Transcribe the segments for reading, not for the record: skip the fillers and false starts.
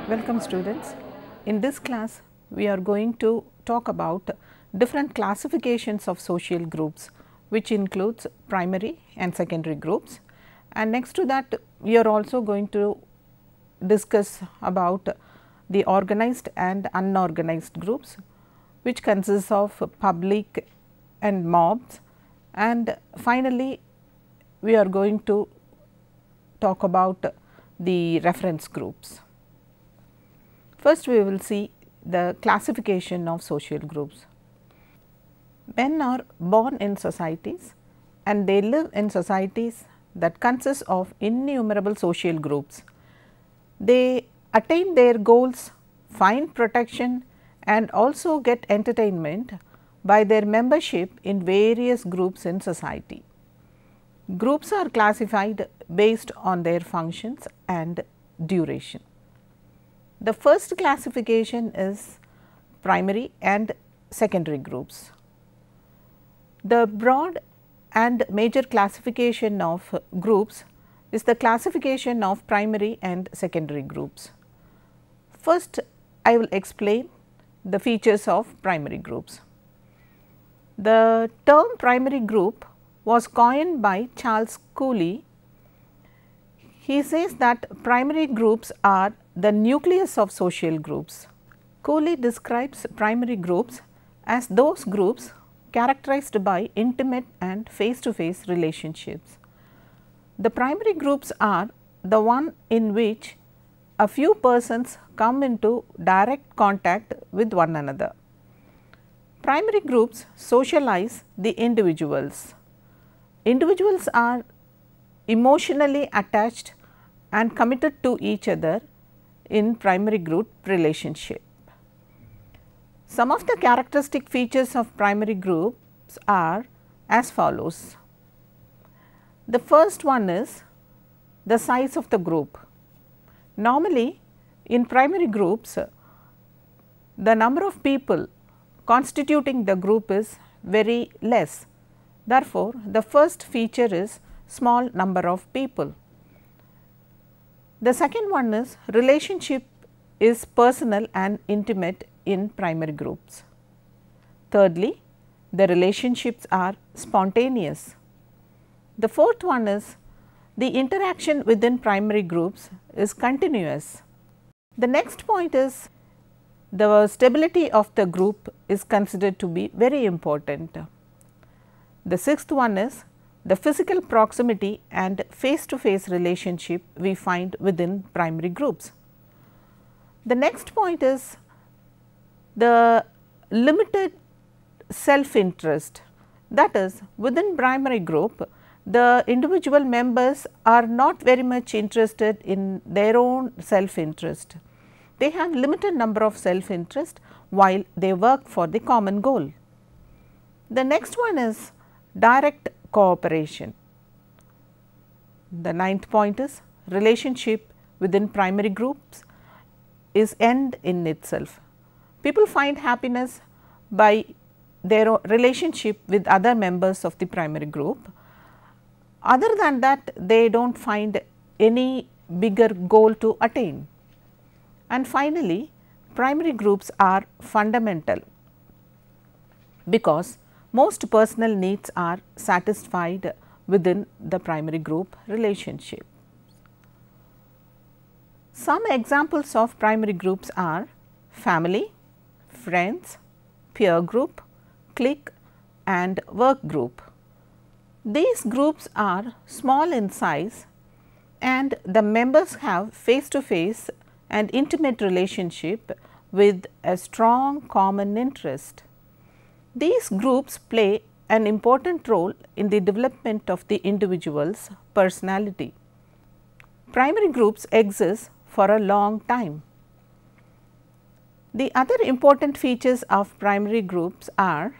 Welcome students. In this class we are going to talk about different classifications of social groups, which includes primary and secondary groups, and next to that we are also going to discuss about the organized and unorganized groups, which consists of public and mobs, and finally we are going to talk about the reference groups. First we will see the classification of social groups. Men are born in societies and they live in societies that consist of innumerable social groups. They attain their goals, find protection and also get entertainment by their membership in various groups in society. Groups are classified based on their functions and duration. The first classification is primary and secondary groups. The broad and major classification of groups is the classification of primary and secondary groups. First, I will explain the features of primary groups. The term primary group was coined by Charles Cooley. He says that primary groups are the nucleus of social groups. Cooley describes primary groups as those groups characterized by intimate and face-to-face relationships. The primary groups are the one in which a few persons come into direct contact with one another. Primary groups socialize the individuals. Individuals are emotionally attached and committed to each other in primary group relationship. Some of the characteristic features of primary groups are as follows. The first one is the size of the group. Normally in primary groups, the number of people constituting the group is very less. Therefore, the first feature is small number of people. The second one is relationship is personal and intimate in primary groups. Thirdly, the relationships are spontaneous. The fourth one is the interaction within primary groups is continuous. The next point is the stability of the group is considered to be very important. The sixth one is the physical proximity and face-to-face relationship we find within primary groups. The next point is the limited self-interest, that is, within primary group the individual members are not very much interested in their own self-interest. They have limited number of self-interest while they work for the common goal. The next one is direct cooperation. The ninth point is relationship within primary groups is end in itself. People find happiness by their relationship with other members of the primary group. Other than that, they do not find any bigger goal to attain. And finally, primary groups are fundamental because most personal needs are satisfied within the primary group relationship. Some examples of primary groups are family, friends, peer group, clique and work group. These groups are small in size and the members have face to face and intimate relationship with a strong common interest. These groups play an important role in the development of the individual's personality. Primary groups exist for a long time. The other important features of primary groups are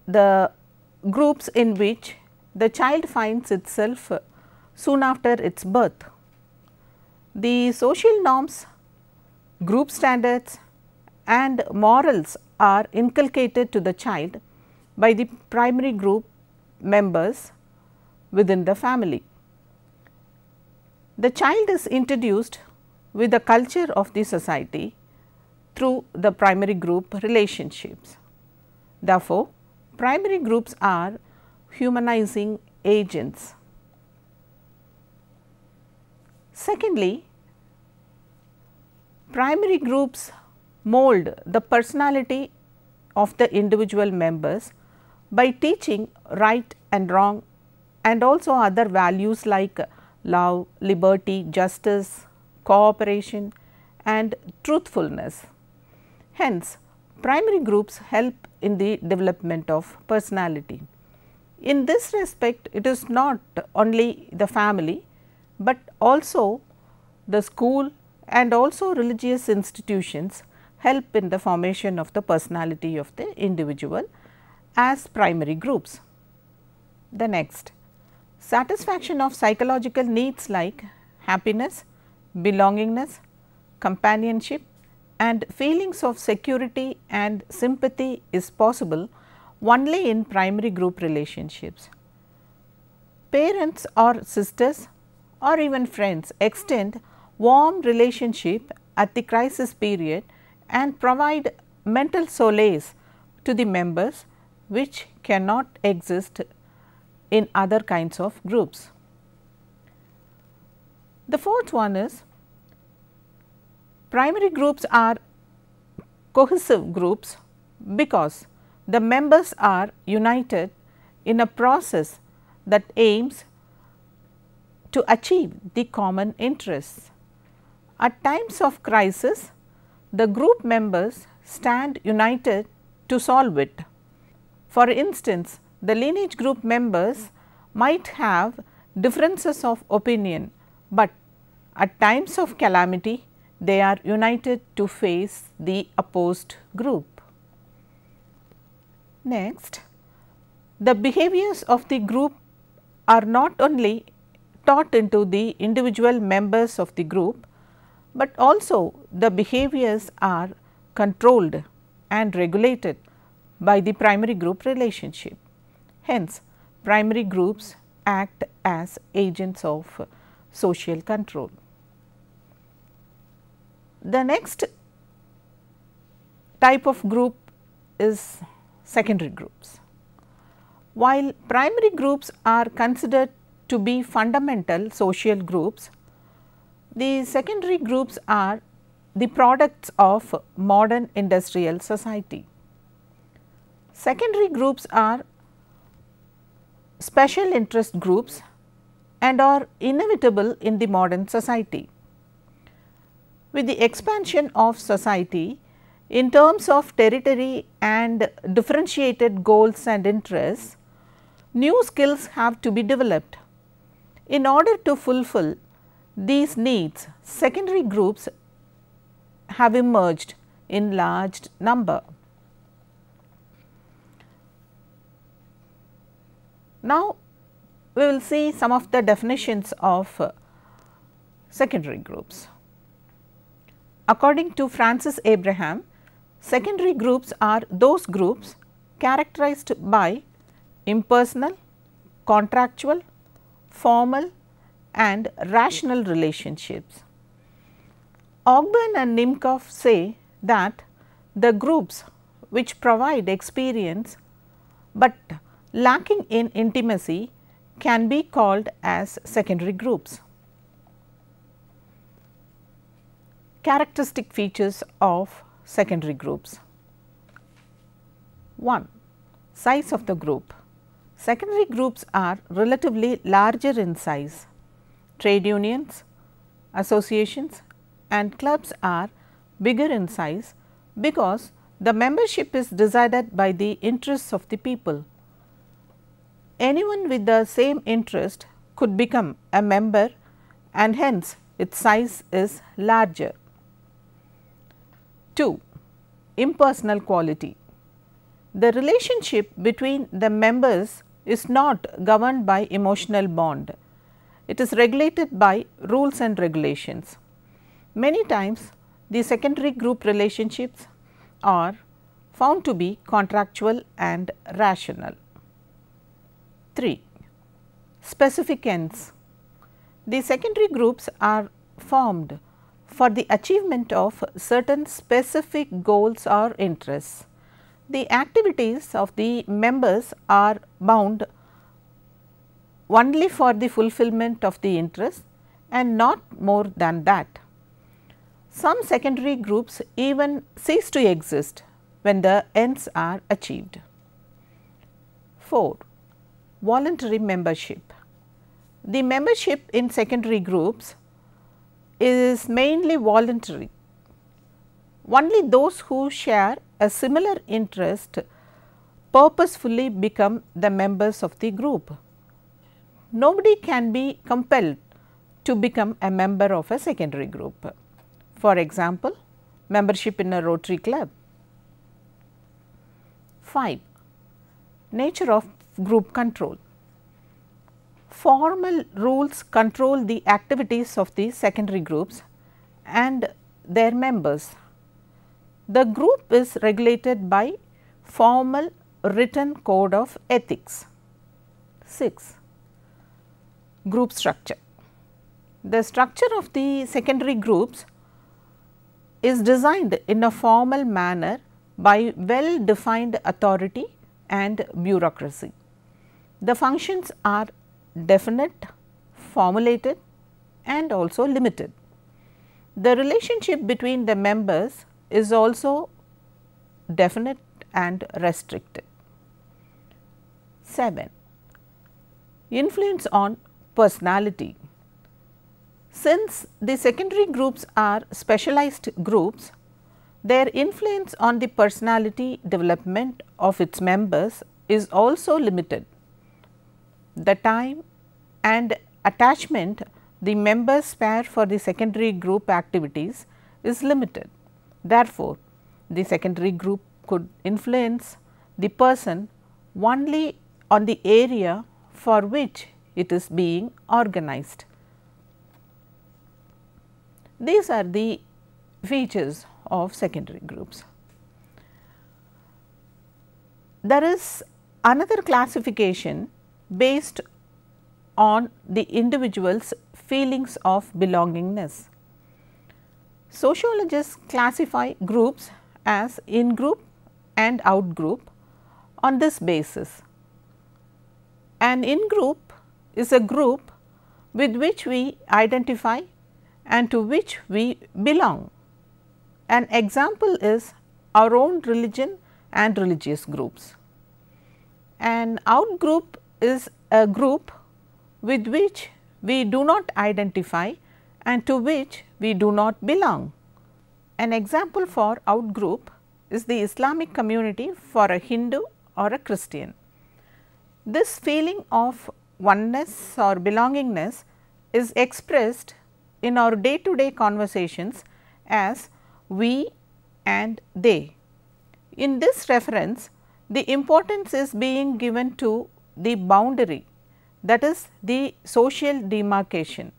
the groups in which the child finds itself soon after its birth. The social norms, group standards and morals are inculcated to the child by the primary group members within the family. The child is introduced with the culture of the society through the primary group relationships. Therefore, primary groups are humanizing agents. Secondly, primary groups mold the personality of the individual members by teaching right and wrong and also other values like love, liberty, justice, cooperation and truthfulness. Hence, primary groups help in the development of personality. In this respect, it is not only the family, but also the school and also religious institutions help in the formation of the personality of the individual as primary groups. The next, satisfaction of psychological needs like happiness, belongingness, companionship and feelings of security and sympathy is possible only in primary group relationships. Parents or sisters or even friends extend warm relationship at the crisis period and provide mental solace to the members which cannot exist in other kinds of groups. The fourth one is primary groups are cohesive groups because the members are united in a process that aims to achieve the common interests. At times of crisis, the group members stand united to solve it. For instance, the lineage group members might have differences of opinion, but at times of calamity, they are united to face the opposed group. Next, the behaviors of the group are not only taught into the individual members of the group, but also the behaviors are controlled and regulated by the primary group relationship. Hence, primary groups act as agents of social control. The next type of group is secondary groups. While primary groups are considered to be fundamental social groups, the secondary groups are the products of modern industrial society. Secondary groups are special interest groups and are inevitable in the modern society. With the expansion of society in terms of territory and differentiated goals and interests, new skills have to be developed. In order to fulfill these needs, secondary groups have emerged in large number. Now, we will see some of the definitions of secondary groups. According to Francis Abraham, secondary groups are those groups characterized by impersonal, contractual, formal and rational relationships. Ogburn and Nimcoff say that the groups which provide experience, but lacking in intimacy can be called as secondary groups. Characteristic features of secondary groups. 1. Size of the group. Secondary groups are relatively larger in size. Trade unions, associations and clubs are bigger in size because the membership is decided by the interests of the people. Anyone with the same interest could become a member and hence its size is larger. 2. Impersonal quality. The relationship between the members is not governed by emotional bond. It is regulated by rules and regulations. Many times the secondary group relationships are found to be contractual and rational. 3. Specific ends. The secondary groups are formed for the achievement of certain specific goals or interests. The activities of the members are bound only for the fulfillment of the interest and not more than that. Some secondary groups even cease to exist when the ends are achieved. 4. Voluntary membership. The membership in secondary groups is mainly voluntary. Only those who share a similar interest purposefully become the members of the group. Nobody can be compelled to become a member of a secondary group. For example, membership in a Rotary club. 5. Nature of group control. Formal rules control the activities of the secondary groups and their members. The group is regulated by formal written code of ethics. 6. Group structure. The structure of the secondary groups is designed in a formal manner by well defined authority and bureaucracy. The functions are definite, formulated and also limited. The relationship between the members is also definite and restricted. 7. Influence on personality. Since the secondary groups are specialized groups, their influence on the personality development of its members is also limited. The time and attachment the members spare for the secondary group activities is limited. Therefore, the secondary group could influence the person only on the area for which it is being organized. These are the features of secondary groups. There is another classification based on the individual's feelings of belongingness. Sociologists classify groups as in-group and out-group on this basis. An in-group is a group with which we identify and to which we belong. An example is our own religion and religious groups. An out-group is a group with which we do not identify and to which we do not belong. An example for out-group is the Islamic community for a Hindu or a Christian. This feeling of oneness or belongingness is expressed in our day-to-day conversations as we and they. In this reference, the importance is being given to the boundary, that is the social demarcation,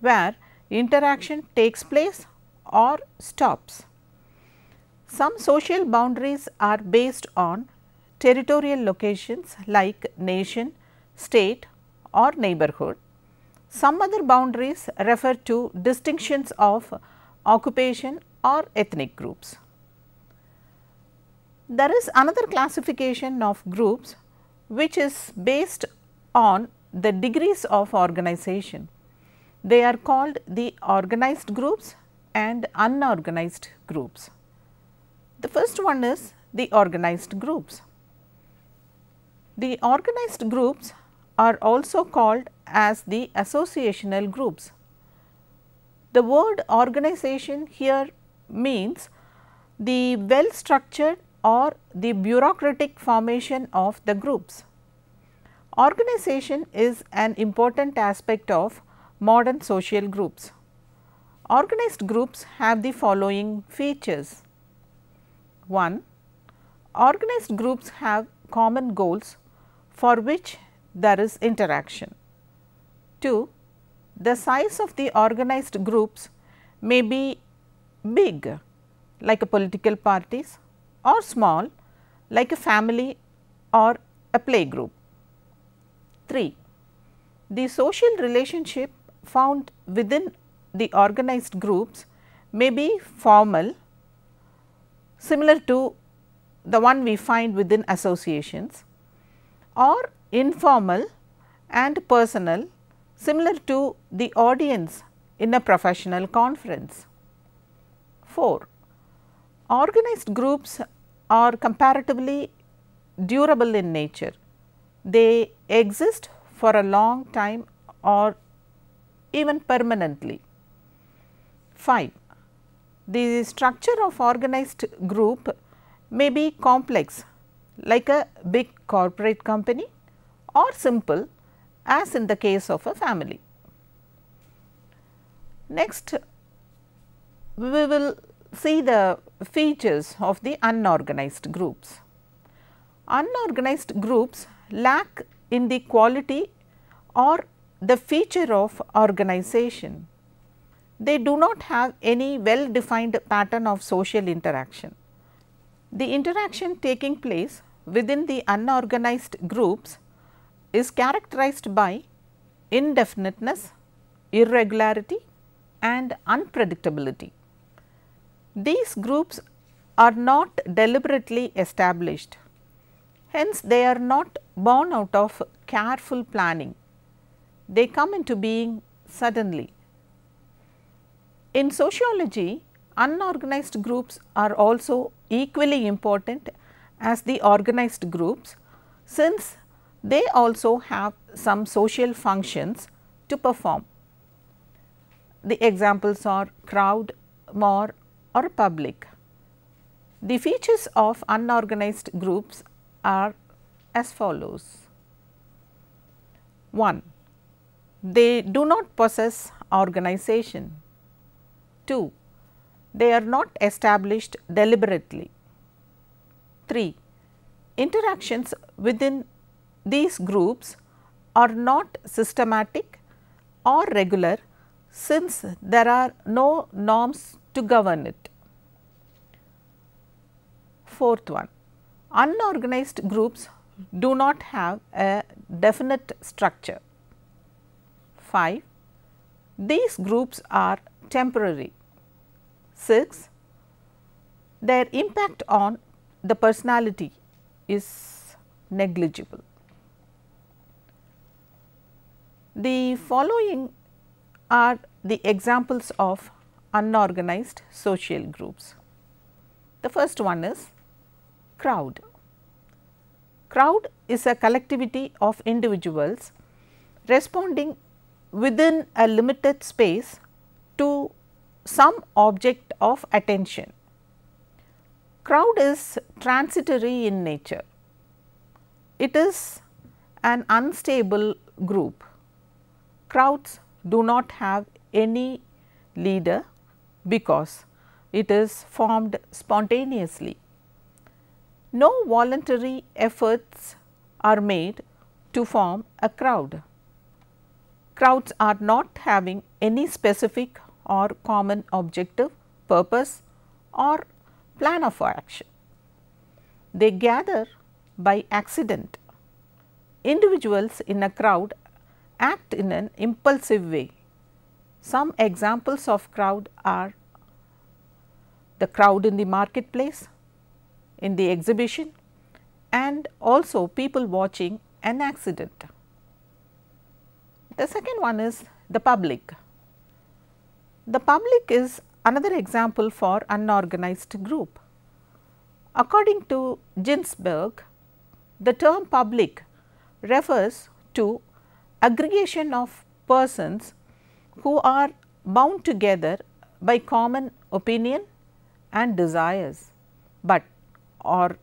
where interaction takes place or stops. Some social boundaries are based on territorial locations like nation, state or neighborhood. Some other boundaries refer to distinctions of occupation or ethnic groups. There is another classification of groups which is based on the degrees of organization. They are called the organized groups and unorganized groups. The first one is the organized groups. The organized groups are also called as the associational groups. The word organization here means the well structured or the bureaucratic formation of the groups. Organization is an important aspect of modern social groups. Organized groups have the following features. 1. Organized groups have common goals for which there is interaction. 2. The size of the organized groups may be big like a political parties or small like a family or a play group. 3. The social relationship found within the organized groups may be formal, similar to the one we find within associations, or informal and personal, similar to the audience in a professional conference. 4. Organized groups are comparatively durable in nature. They exist for a long time or even permanently. 5. The structure of organized group may be complex like a big corporate company or simple as in the case of a family. Next, we will see the features of the unorganized groups. Unorganized groups lack in the quality or the feature of organization. They do not have any well defined pattern of social interaction. The interaction taking place within the unorganized groups is characterized by indefiniteness, irregularity and unpredictability. These groups are not deliberately established, hence they are not born out of careful planning. They come into being suddenly. In sociology, unorganized groups are also equally important as the organized groups, since they also have some social functions to perform. The examples are crowd, mob or public. The features of unorganized groups are as follows. 1. They do not possess organization. 2. They are not established deliberately. 3. Interactions within these groups are not systematic or regular, since there are no norms to govern it. 4th one, unorganized groups do not have a definite structure. 5. These groups are temporary. 6. Their impact on the personality is negligible. The following are the examples of unorganized social groups. The first one is crowd. Crowd is a collectivity of individuals responding within a limited space to some object of attention. Crowd is transitory in nature. It is an unstable group. Crowds do not have any leader because it is formed spontaneously. No voluntary efforts are made to form a crowd. Crowds are not having any specific or common objective, purpose or plan of action. They gather by accident. Individuals in a crowd act in an impulsive way. Some examples of crowd are the crowd in the marketplace, in the exhibition and also people watching an accident. The second one is the public. The public is another example for unorganized group. According to Ginsberg, the term public refers to aggregation of persons who are bound together by common opinion and desires, but are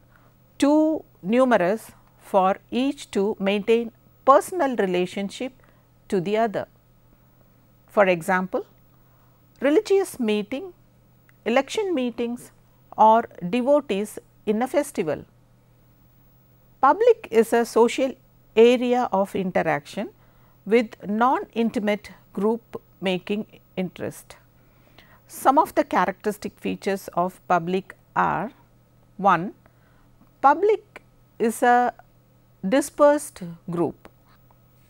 too numerous for each to maintain personal relationship to the other. For example, religious meeting, election meetings or devotees in a festival. Public is a social area of interaction with non-intimate group making interest. Some of the characteristic features of public are: 1. Public is a dispersed group.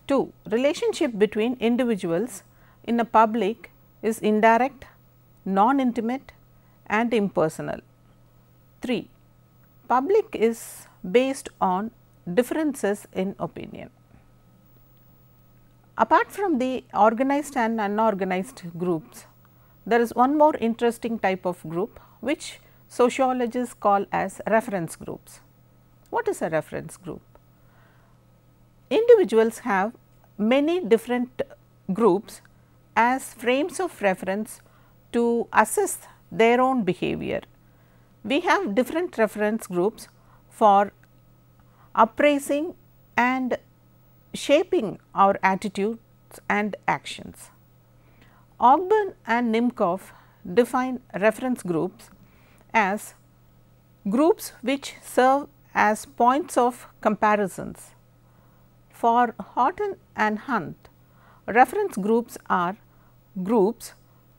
2. Relationship between individuals in a public is indirect, non-intimate and impersonal. 3. Public is based on differences in opinion. Apart from the organized and unorganized groups, there is one more interesting type of group which sociologists call as reference groups. What is a reference group? Individuals have many different groups as frames of reference to assess their own behavior. We have different reference groups for appraising and shaping our attitudes and actions. Ogburn and Nimcoff define reference groups as groups which serve as points of comparisons. For Horton and Hunt, reference groups are groups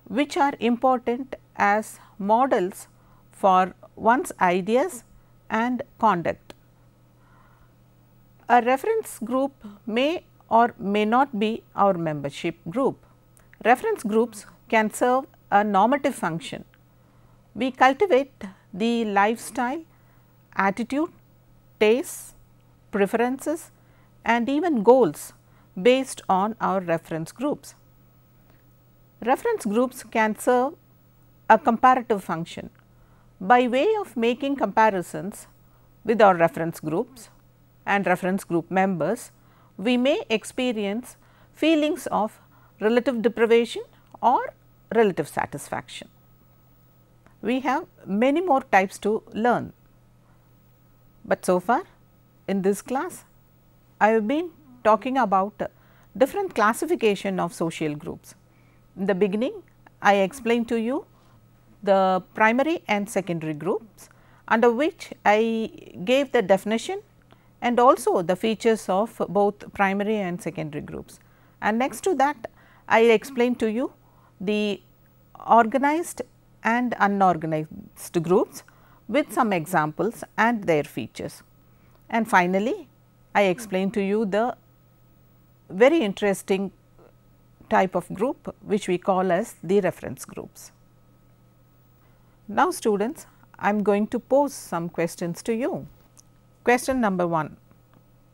which are important as models for one's ideas and conduct. A reference group may or may not be our membership group. Reference groups can serve a normative function. We cultivate the lifestyle, attitude, tastes, preferences and even goals based on our reference groups. Reference groups can serve a comparative function. By way of making comparisons with our reference groups and reference group members, we may experience feelings of relative deprivation or relative satisfaction. We have many more types to learn, but so far in this class I have been talking about different classification of social groups. In the beginning, I explained to you the primary and secondary groups, under which I gave the definition and also the features of both primary and secondary groups. And next to that, I explained to you the organized and unorganized groups with some examples and their features. And finally, I explained to you the very interesting type of group which we call as the reference groups. Now students, I am going to pose some questions to you. Question number 1,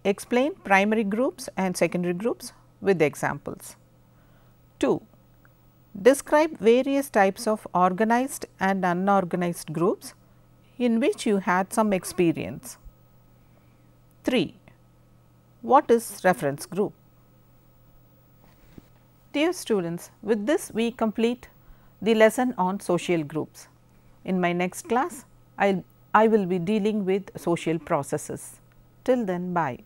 explain primary groups and secondary groups with examples. 2, describe various types of organized and unorganized groups in which you had some experience. 3, what is reference group? Dear students, with this we complete the lesson on social groups. In my next class, I will be dealing with social processes. Till then, bye.